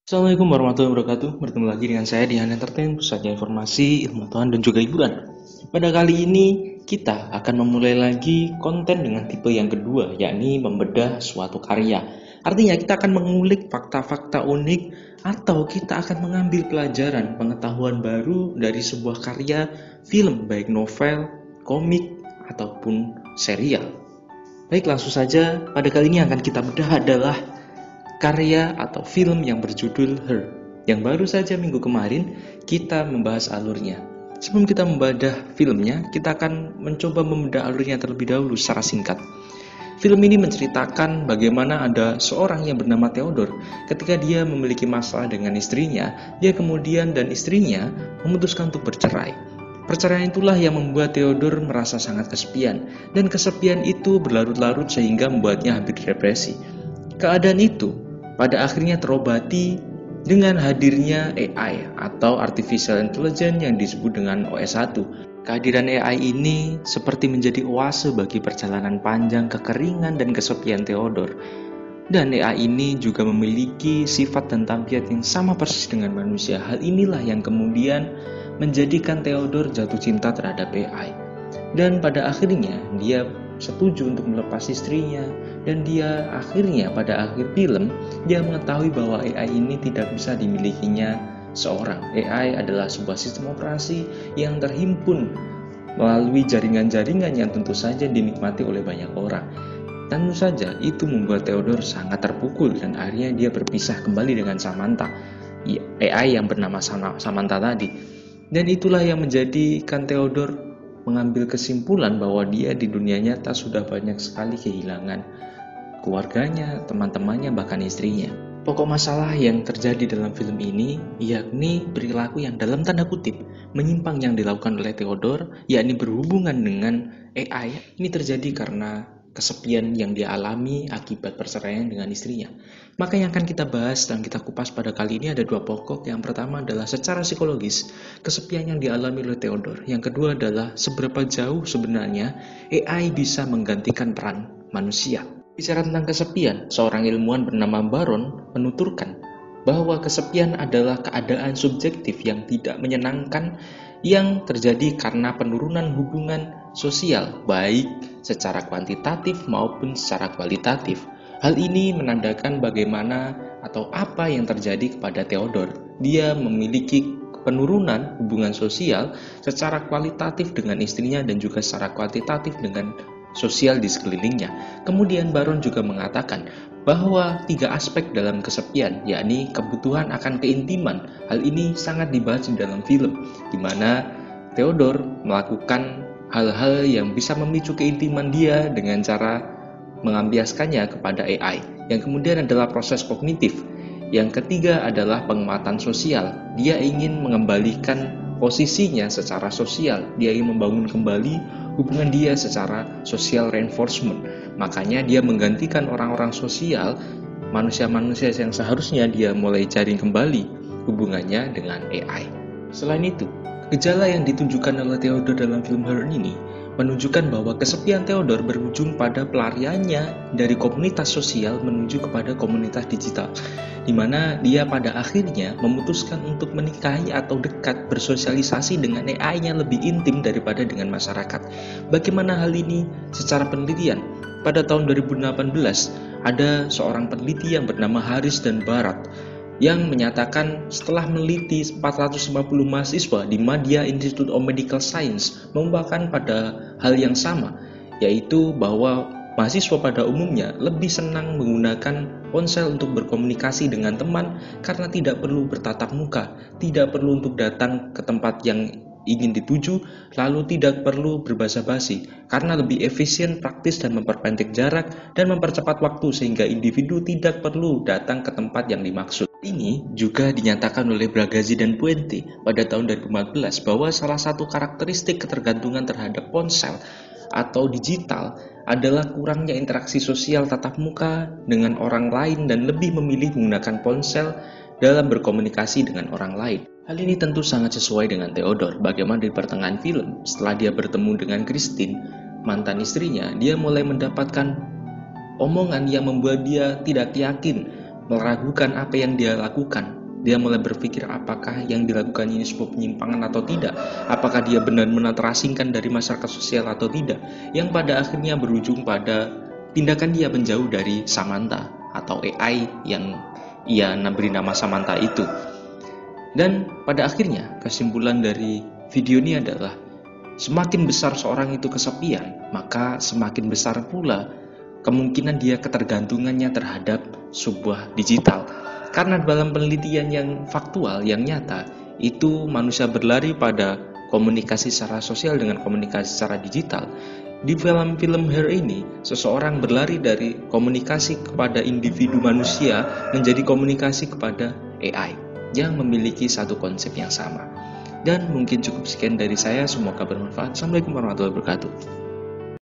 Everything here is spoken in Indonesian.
Assalamualaikum warahmatullahi wabarakatuh. Bertemu lagi dengan saya di Entertain, pusatnya informasi, ilmu pengetahuan dan juga hiburan. Pada kali ini kita akan memulai lagi konten dengan tipe yang kedua, yakni membedah suatu karya. Artinya kita akan mengulik fakta-fakta unik atau kita akan mengambil pelajaran pengetahuan baru dari sebuah karya film, baik novel, komik, ataupun serial. Baik, langsung saja pada kali ini yang akan kita bedah adalah karya atau film yang berjudul Her, yang baru saja minggu kemarin kita membahas alurnya. Sebelum kita membedah filmnya, kita akan mencoba membedah alurnya terlebih dahulu secara singkat. Film ini menceritakan bagaimana ada seorang yang bernama Theodore. Ketika dia memiliki masalah dengan istrinya, dia kemudian dan istrinya memutuskan untuk bercerai. Perceraian itulah yang membuat Theodore merasa sangat kesepian, dan kesepian itu berlarut-larut sehingga membuatnya hampir depresi. Keadaan itu pada akhirnya terobati dengan hadirnya AI atau Artificial Intelligence yang disebut dengan OS1. Kehadiran AI ini seperti menjadi oase bagi perjalanan panjang kekeringan dan kesepian Theodore. Dan AI ini juga memiliki sifat dan tabiat yang sama persis dengan manusia. Hal inilah yang kemudian menjadikan Theodore jatuh cinta terhadap AI. Dan pada akhirnya dia setuju untuk melepas istrinya, dan dia akhirnya pada akhir film dia mengetahui bahwa AI ini tidak bisa dimilikinya seorang. AI adalah sebuah sistem operasi yang terhimpun melalui jaringan-jaringan yang tentu saja dinikmati oleh banyak orang. Tentu saja itu membuat Theodore sangat terpukul dan akhirnya dia berpisah kembali dengan Samantha, AI yang bernama Samantha tadi. Dan itulah yang menjadikan Theodore mengambil kesimpulan bahwa dia di dunia nyata sudah banyak sekali kehilangan keluarganya, teman-temannya, bahkan istrinya. Pokok masalah yang terjadi dalam film ini yakni perilaku yang dalam tanda kutip menyimpang yang dilakukan oleh Theodore, yakni berhubungan dengan AI. Ini terjadi karena kesepian yang dia alami akibat perceraian dengan istrinya. Maka yang akan kita bahas dan kita kupas pada kali ini ada dua pokok. Yang pertama adalah secara psikologis, kesepian yang dialami oleh Theodore. Yang kedua adalah seberapa jauh sebenarnya AI bisa menggantikan peran manusia. Bicara tentang kesepian, seorang ilmuwan bernama Baron menuturkan bahwa kesepian adalah keadaan subjektif yang tidak menyenangkan yang terjadi karena penurunan hubungan sosial, baik secara kuantitatif maupun secara kualitatif. Hal ini menandakan bagaimana atau apa yang terjadi kepada Theodore. Dia memiliki penurunan hubungan sosial secara kualitatif dengan istrinya dan juga secara kuantitatif dengan sosial di sekelilingnya. Kemudian Baron juga mengatakan bahwa tiga aspek dalam kesepian, yakni kebutuhan akan keintiman. Hal ini sangat dibahas di dalam film, di mana Theodore melakukan hal-hal yang bisa memicu keintiman dia dengan cara mengambiaskannya kepada AI. Yang kemudian adalah proses kognitif. Yang ketiga adalah penguatan sosial. Dia ingin mengembalikan posisinya secara sosial. Dia ingin membangun kembali hubungan dia secara social reinforcement. Makanya dia menggantikan orang-orang sosial, manusia-manusia yang seharusnya dia mulai jaring kembali hubungannya dengan AI. Selain itu, gejala yang ditunjukkan oleh Theodore dalam film Her ini menunjukkan bahwa kesepian Theodore berujung pada pelariannya dari komunitas sosial menuju kepada komunitas digital, di mana dia pada akhirnya memutuskan untuk menikahi atau dekat bersosialisasi dengan AI-nya lebih intim daripada dengan masyarakat. Bagaimana hal ini secara penelitian? Pada tahun 2018, ada seorang peneliti yang bernama Harris dan Barat yang menyatakan setelah meneliti 450 mahasiswa di Madhya Institute of Medical Science membawakan pada hal yang sama, yaitu bahwa mahasiswa pada umumnya lebih senang menggunakan ponsel untuk berkomunikasi dengan teman karena tidak perlu bertatap muka, tidak perlu untuk datang ke tempat yang ingin dituju, lalu tidak perlu berbasa-basi karena lebih efisien, praktis, dan memperpendek jarak dan mempercepat waktu sehingga individu tidak perlu datang ke tempat yang dimaksud. Ini juga dinyatakan oleh Bragazzi dan Puente pada tahun 2014 bahwa salah satu karakteristik ketergantungan terhadap ponsel atau digital adalah kurangnya interaksi sosial tatap muka dengan orang lain dan lebih memilih menggunakan ponsel dalam berkomunikasi dengan orang lain. Hal ini tentu sangat sesuai dengan Theodore. Bagaimana di pertengahan film, setelah dia bertemu dengan Christine, mantan istrinya, dia mulai mendapatkan omongan yang membuat dia tidak yakin meragukan apa yang dia lakukan. Dia mulai berpikir apakah yang dilakukan ini sebuah penyimpangan atau tidak, apakah dia benar-benar terasingkan dari masyarakat sosial atau tidak, yang pada akhirnya berujung pada tindakan dia menjauh dari Samantha atau AI yang ia beri nama Samantha itu. Dan pada akhirnya kesimpulan dari video ini adalah semakin besar seorang itu kesepian, maka semakin besar pula kemungkinan dia ketergantungannya terhadap sebuah digital. Karena dalam penelitian yang faktual, yang nyata, itu manusia berlari pada komunikasi secara sosial dengan komunikasi secara digital. Di film-film Her ini, seseorang berlari dari komunikasi kepada individu manusia menjadi komunikasi kepada AI yang memiliki satu konsep yang sama. Dan mungkin cukup sekian dari saya, semoga bermanfaat. Assalamualaikum warahmatullahi wabarakatuh.